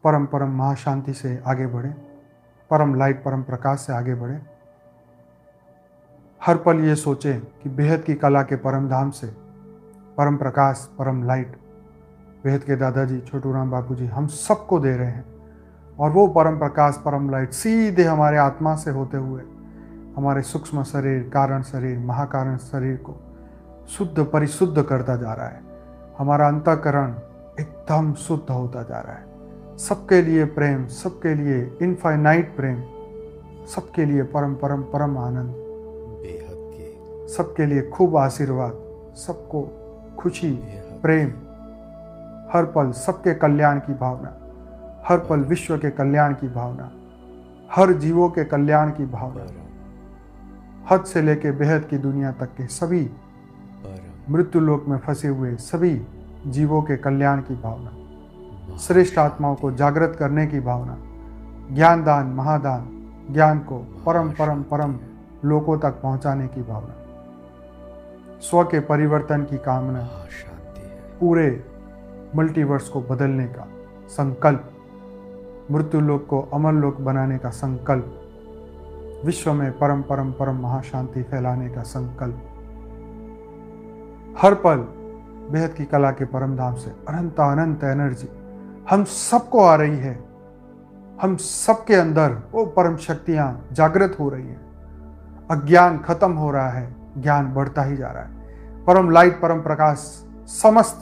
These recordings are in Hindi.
परम परम महाशांति से आगे बढ़ें, परम लाइट परम प्रकाश से आगे बढ़ें। हर पल ये सोचें कि बेहद की कला के परम धाम से परम प्रकाश परम लाइट बेहद के दादाजी छोटू राम बापू जी हम सबको दे रहे हैं, और वो परम प्रकाश परम लाइट सीधे हमारे आत्मा से होते हुए हमारे सूक्ष्म शरीर, कारण शरीर, महाकारण शरीर को शुद्ध परिशुद्ध करता जा रहा है। हमारा अंतःकरण एकदम शुद्ध होता जा रहा है। सबके लिए प्रेम, सबके लिए इनफाइनाइट प्रेम, सबके लिए परम परम परम आनंद, बेहद के सबके लिए खूब आशीर्वाद, सबको खुशी, प्रेम, हर पल सबके कल्याण की भावना, हर पल विश्व के कल्याण की भावना, हर जीवों के कल्याण की भावना, हद से लेके बेहद की दुनिया तक के सभी मृत्यु लोक में फंसे हुए सभी जीवों के कल्याण की भावना, श्रेष्ठ आत्माओं को जागृत करने की भावना, ज्ञान दान, महादान, ज्ञान को परम परम परम लोकों तक पहुंचाने की भावना, स्व के परिवर्तन की कामना, पूरे मल्टीवर्स को बदलने का संकल्प, मृत्यु लोक को अमर लोक बनाने का संकल्प, विश्व में परम परम परम महाशांति फैलाने का संकल्प। हर पल बेहद की कला के परम धाम से अनंत अनंत एनर्जी हम सबको आ रही है। हम सबके अंदर वो परम शक्तियां जागृत हो रही हैं। अज्ञान खत्म हो रहा है, ज्ञान बढ़ता ही जा रहा है। परम लाइट परम प्रकाश समस्त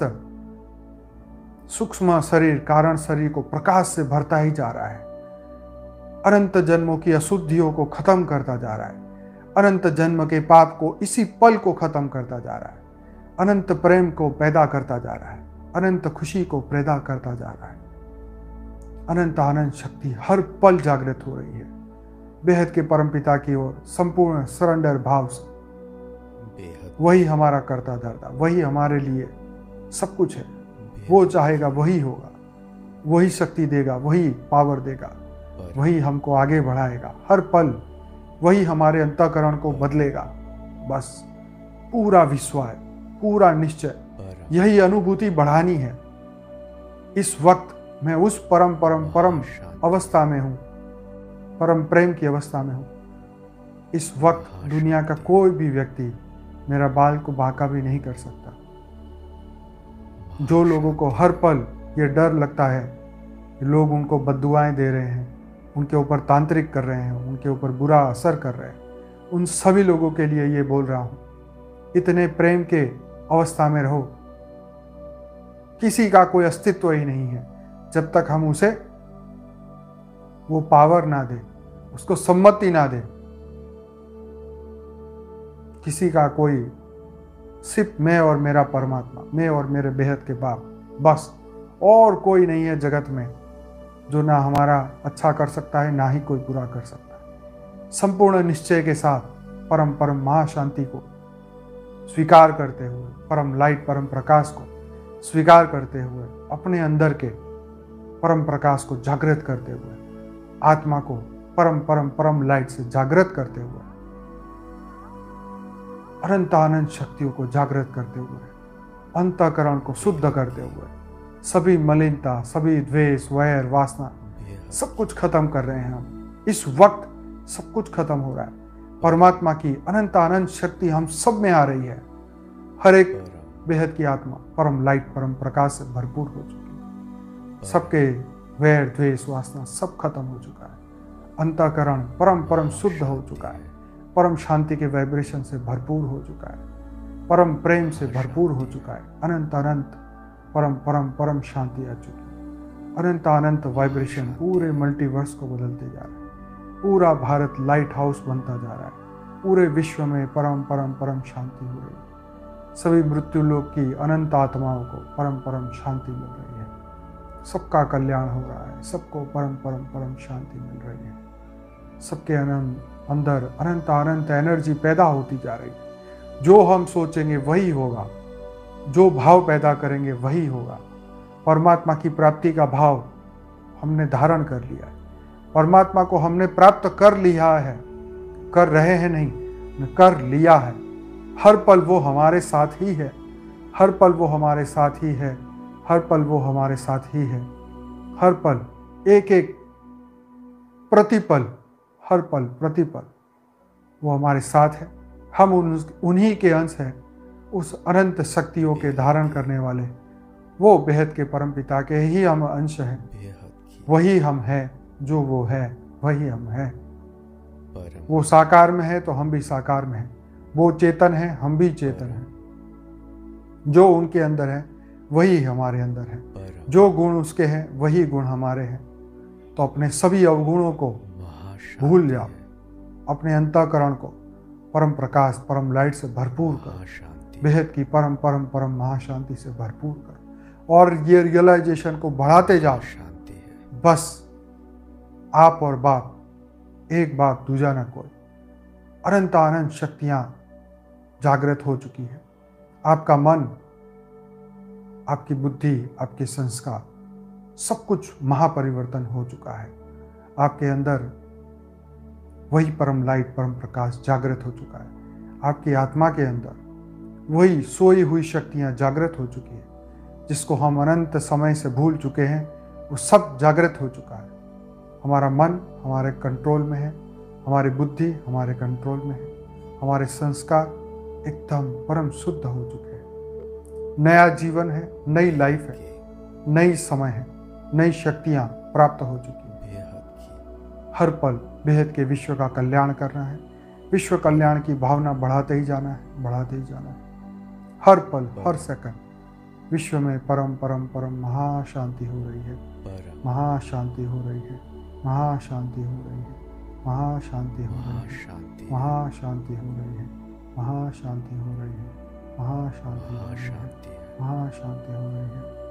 सूक्ष्म शरीर, कारण शरीर को प्रकाश से भरता ही जा रहा है। अनंत जन्मों की अशुद्धियों को खत्म करता जा रहा है। अनंत जन्म के पाप को इसी पल को खत्म करता जा रहा है। अनंत प्रेम को पैदा करता जा रहा है। अनंत खुशी को पैदा करता जा रहा है। अनंत आनंद शक्ति हर पल जागृत हो रही है। बेहद के परमपिता की ओर संपूर्ण सरेंडर भाव से वही हमारा करता धरता, वही हमारे लिए सब कुछ है। वो चाहेगा वही होगा, वही शक्ति देगा, वही पावर देगा, वही हमको आगे बढ़ाएगा। हर पल वही हमारे अंतःकरण को बदलेगा। बस पूरा विश्वास, पूरा निश्चय, यही अनुभूति बढ़ानी है। इस वक्त मैं उस परम परम परम अवस्था में हूँ, परम प्रेम की अवस्था में हूँ। इस वक्त दुनिया का कोई भी व्यक्ति मेरा बाल को बांका भी नहीं कर सकता। जो लोगों को हर पल ये डर लगता है कि लोग उनको बद्दुआएं दे रहे हैं, उनके ऊपर तांत्रिक कर रहे हैं, उनके ऊपर बुरा असर कर रहे हैं, उन सभी लोगों के लिए ये बोल रहा हूँ, इतने प्रेम के अवस्था में रहो। किसी का कोई अस्तित्व ही नहीं है जब तक हम उसे वो पावर ना दे, उसको सम्मति ना दे। किसी का कोई, सिर्फ मैं और मेरा परमात्मा, मैं और मेरे बेहद के बाप, बस। और कोई नहीं है जगत में जो ना हमारा अच्छा कर सकता है, ना ही कोई बुरा कर सकता है। संपूर्ण निश्चय के साथ परम परम महाशांति को स्वीकार करते हुए, परम लाइट परम प्रकाश को स्वीकार करते हुए, अपने अंदर के परम प्रकाश को जागृत करते हुए, आत्मा को परम परम परम लाइट से जागृत करते हुए, अनंत आनंद शक्तियों को जागृत करते हुए, अंतःकरण को शुद्ध करते हुए, सभी मलिनता, सभी द्वेष, वैर, वासना सब कुछ खत्म कर रहे हैं हम। इस वक्त सब कुछ खत्म हो रहा है। परमात्मा की अनंत आनंद शक्ति हम सब में आ रही है। हर एक बेहद की आत्मा परम लाइट परम प्रकाश से भरपूर हो चुकी है। सबके वैर, द्वेष, वासना सब खत्म हो चुका है। अंतःकरण परम परम शुद्ध हो चुका है। परम शांति के वाइब्रेशन से भरपूर हो चुका है। परम प्रेम से भरपूर हो चुका है। अनंत अनंत परम परम परम शांति आ चुकी है। अनंत अनंत वाइब्रेशन पूरे मल्टीवर्स को बदलते जा रहा है। पूरा भारत लाइट हाउस बनता जा रहा है। पूरे विश्व में परम परम परम शांति हो रही है। सभी मृत्यु लोक की अनंत आत्माओं को परम परम शांति मिल रही है। सबका कल्याण हो रहा है। सबको परम परम परम शांति मिल रही है। सबके अंदर अनंत अनंत एनर्जी पैदा होती जा रही है। जो हम सोचेंगे वही होगा, जो भाव पैदा करेंगे वही होगा। परमात्मा की प्राप्ति का भाव हमने धारण कर लिया है। परमात्मा को हमने प्राप्त कर लिया है, कर रहे हैं नहीं, कर लिया है। हर पल वो हमारे साथ ही है। हर पल वो हमारे साथ ही है। हर पल वो हमारे साथ ही है। हर पल एक एक प्रतिपल, हर पल प्रतिपल वो हमारे साथ है। हम उन्हीं के अंश हैं, उस अनंत शक्तियों के धारण करने वाले वो बेहद के परम पिता के ही हम अंश हैं। बेहद की वही हम हैं, जो वो है वही हम हैं। परम वो साकार में है तो हम भी साकार में हैं। वो चेतन है, हम भी चेतन हैं। जो उनके अंदर है वही हमारे अंदर है। परम जो गुण उसके हैं वही गुण हमारे हैं। तो अपने सभी अवगुणों को महाशांति भूल जाओ। है, अपने अंतःकरण को परम प्रकाश, परम लाइट से भरपूर करो। महाशांति बेहद की परम परम परम महाशांति से भरपूर करो और ये रियलाइजेशन को बढ़ाते जाओ। शांति है। बस आप और बाप, एक बाप दूजा न कोई। अनंत अनंत शक्तियां जागृत हो चुकी है। आपका मन, आपकी बुद्धि, आपके संस्कार, सब कुछ महापरिवर्तन हो चुका है। आपके अंदर वही परम लाइट, परम प्रकाश जागृत हो चुका है। आपकी आत्मा के अंदर वही सोई हुई शक्तियां जागृत हो चुकी है। जिसको हम अनंत समय से भूल चुके हैं, वो सब जागृत हो चुका है। हमारा मन हमारे कंट्रोल में है, हमारी बुद्धि हमारे कंट्रोल में है, हमारे संस्कार एकदम परम शुद्ध हो चुके हैं। नया जीवन है, नई लाइफ है, नई समय है, नई शक्तियां प्राप्त हो चुकी हैं। बेहद की हर पल बेहद के विश्व का कल्याण करना है। विश्व कल्याण की भावना बढ़ाते ही जाना है, बढ़ाते ही जाना है। हर पल, हर सेकंड विश्व में परम परम परम महाशांति हो रही है। परम महाशांति हो रही है। महाशांति हो रही है। महाशांति हो रही है। महाशांति महाशांति हो रही है। महाशांति हो रही है। महाशांति हो रही है। महाशांति है। महाशांति हो रही है।